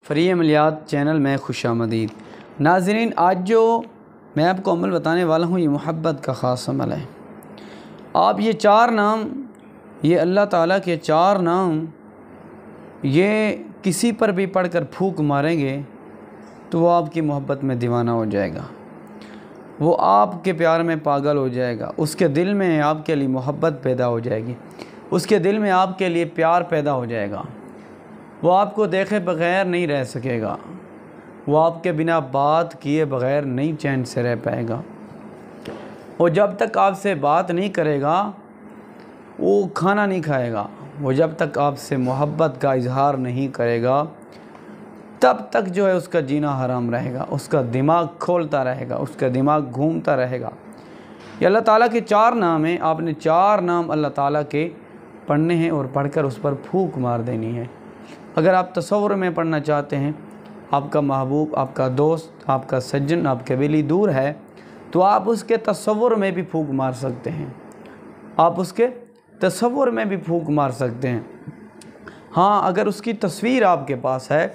फ़री अमलियात channel में खुशामदीद। नाज़रीन, आज जो मैं आपको अमल बताने वाला हूँ ये मोहब्बत का ख़ास अमल है। आप ये चार नाम, ये अल्लाह ताला के चार नाम, ये किसी पर भी पढ़कर फूंक मारेंगे तो वो आपकी मोहब्बत में दीवाना हो जाएगा, वो आपके प्यार में पागल हो जाएगा, उसके दिल में आपके लिए मोहब्बत पैदा हो जाएगी, उसके दिल में आपके लिए प्यार पैदा हो जाएगा। वो आपको देखे बग़ैर नहीं रह सकेगा, वो आपके बिना बात किए बग़ैर नहीं चैन से रह पाएगा। वो जब तक आपसे बात नहीं करेगा वो खाना नहीं खाएगा, वो जब तक आपसे मोहब्बत का इजहार नहीं करेगा तब तक जो है उसका जीना हराम रहेगा, उसका दिमाग खोलता रहेगा, उसका दिमाग घूमता रहेगा। ये अल्लाह ताला के चार नाम हैं। आपने चार नाम अल्लाह ताला के पढ़ने हैं और पढ़कर उस पर फूंक मार देनी है। अगर आप तसव्वुर में पढ़ना चाहते हैं, आपका महबूब, आपका दोस्त, आपका सज्जन, आपके वली दूर है तो आप उसके तसव्वुर में भी फूंक मार सकते हैं, आप उसके तसव्वुर में भी फूंक मार सकते हैं। हाँ, अगर उसकी तस्वीर आपके पास है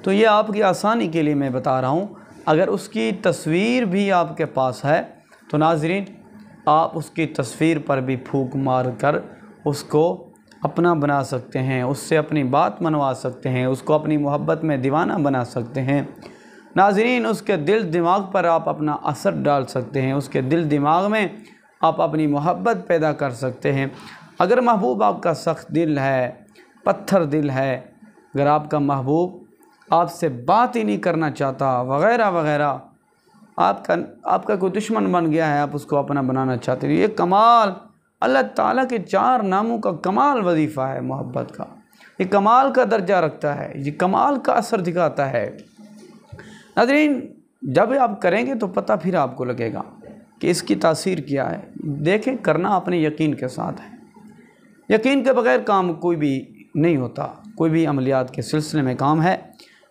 तो ये आपकी आसानी के लिए मैं बता रहा हूँ, अगर उसकी तस्वीर भी आपके पास है तो नाज़रीन आप उसकी तस्वीर पर भी फूंक मार कर उसको अपना बना सकते हैं, उससे अपनी बात मनवा सकते हैं, उसको अपनी मोहब्बत में दीवाना बना सकते हैं। नाज़रीन, उसके दिल दिमाग पर आप अपना असर डाल सकते हैं, उसके दिल दिमाग में आप अपनी मोहब्बत पैदा कर सकते हैं। अगर महबूब आपका सख्त दिल है, पत्थर दिल है, अगर आपका महबूब आपसे बात ही नहीं करना चाहता वग़ैरह वग़ैरह, आपका कोई दुश्मन बन गया है, आप उसको अपना बनाना चाहते हैं, ये कमाल अल्लाह ताला के चार नामों का कमाल वजीफ़ा है मोहब्बत का, ये कमाल का दर्जा रखता है, ये कमाल का असर दिखाता है। नाज़रीन, जब आप करेंगे तो पता फिर आपको लगेगा कि इसकी तासीर क्या है। देखें, करना अपने यकीन के साथ है, यकीन के बग़ैर काम कोई भी नहीं होता। कोई भी अमलियात के सिलसिले में काम है,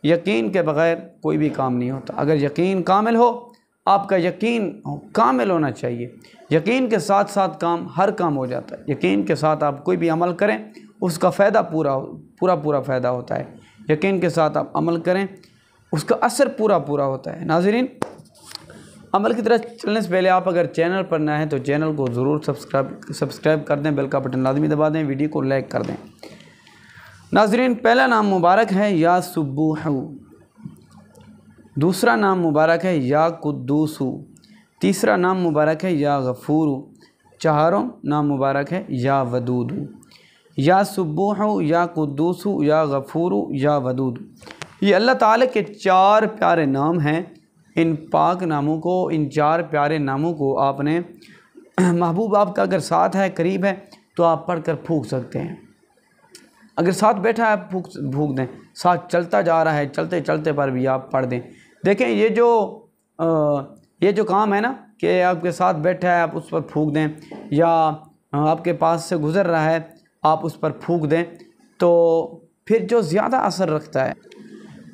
यकीन के बग़ैर कोई भी काम नहीं होता। अगर यकीन कामिल हो, आपका यकीन कामिल होना चाहिए, यकीन के साथ साथ काम, हर काम हो जाता है। यकीन के साथ आप कोई भी अमल करें उसका फ़ायदा पूरा फ़ायदा होता है। यकीन के साथ आप अमल करें उसका असर पूरा होता है। नाज़रीन, अमल की तरह चलने से पहले आप अगर चैनल पर नए हैं तो चैनल को ज़रूर सब्सक्राइब कर दें, बेल का बटन लाजमी दबा दें, वीडियो को लाइक कर दें। नाज़रीन, पहला नाम मुबारक है या सुब्बूहू, दूसरा नाम मुबारक है या कुद्दूसू, तीसरा नाम मुबारक है या गफ़ूरू, चारों नाम मुबारक है या वदूदू। या सुब्बूहू, या कुद्दूसू, या गफ़ूरू, या वदूदू, ये अल्लाह ताला के चार प्यारे नाम हैं। इन पाक नामों को, इन चार प्यारे नामों को आपने, महबूब आपका अगर साथ है, करीब है, तो आप पढ़कर फूंक सकते हैं। अगर साथ बैठा है फूंक दें, साथ चलता जा रहा है, चलते चलते पर भी आप पढ़ दें। देखें, ये जो काम है ना कि आपके साथ बैठा है आप उस पर फूंक दें, या आपके पास से गुज़र रहा है आप उस पर फूंक दें, तो फिर जो ज़्यादा असर रखता है,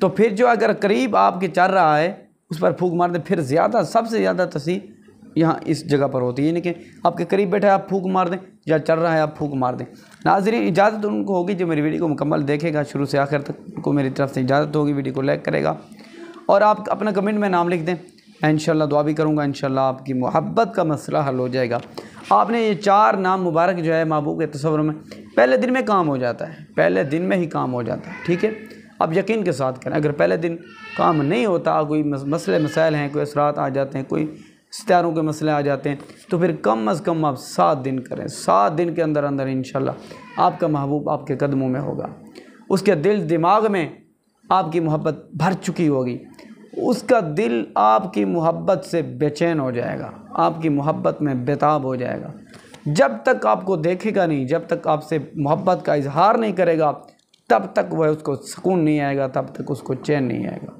तो फिर जो अगर करीब आपके चल रहा है उस पर फूंक मार दें, फिर सबसे ज़्यादा तसीर यहाँ इस जगह पर होती है, यानी कि आपके करीब बैठा है आप फूंक मार दें, या चल रहा है आप फूंक मार दें। नाज़रीन, इजाज़त उनको होगी जो मेरी वीडियो को मुकम्मल देखेगा शुरू से आखिर तक, उनको मेरी तरफ से इजाज़त होगी। वीडियो को लाइक करेगा और आप अपना कमेंट में नाम लिख दें, मैं इंशाल्लाह दुआ भी करूँगा, इंशाल्लाह आपकी मोहब्बत का मसला हल हो जाएगा। आपने ये चार नाम मुबारक जो है महबूब के तसव्वुर में पहले दिन में काम हो जाता है, पहले दिन में ही काम हो जाता है, ठीक है। अब यकीन के साथ करें, अगर पहले दिन काम नहीं होता, कोई मसले मसाइल हैं, कोई असरात आ जाते हैं, कोई सितारों के मसले आ जाते हैं, तो फिर कम अज़ कम आप 7 दिन करें। 7 दिन के अंदर अंदर इंशाल्लाह आपका महबूब आपके कदमों में होगा, उसके दिल दिमाग में आपकी मोहब्बत भर चुकी होगी, उसका दिल आपकी मोहब्बत से बेचैन हो जाएगा, आपकी मोहब्बत में बेताब हो जाएगा। जब तक आपको देखेगा नहीं, जब तक आपसे मोहब्बत का इजहार नहीं करेगा, तब तक वह उसको सुकून नहीं आएगा, तब तक उसको चैन नहीं आएगा।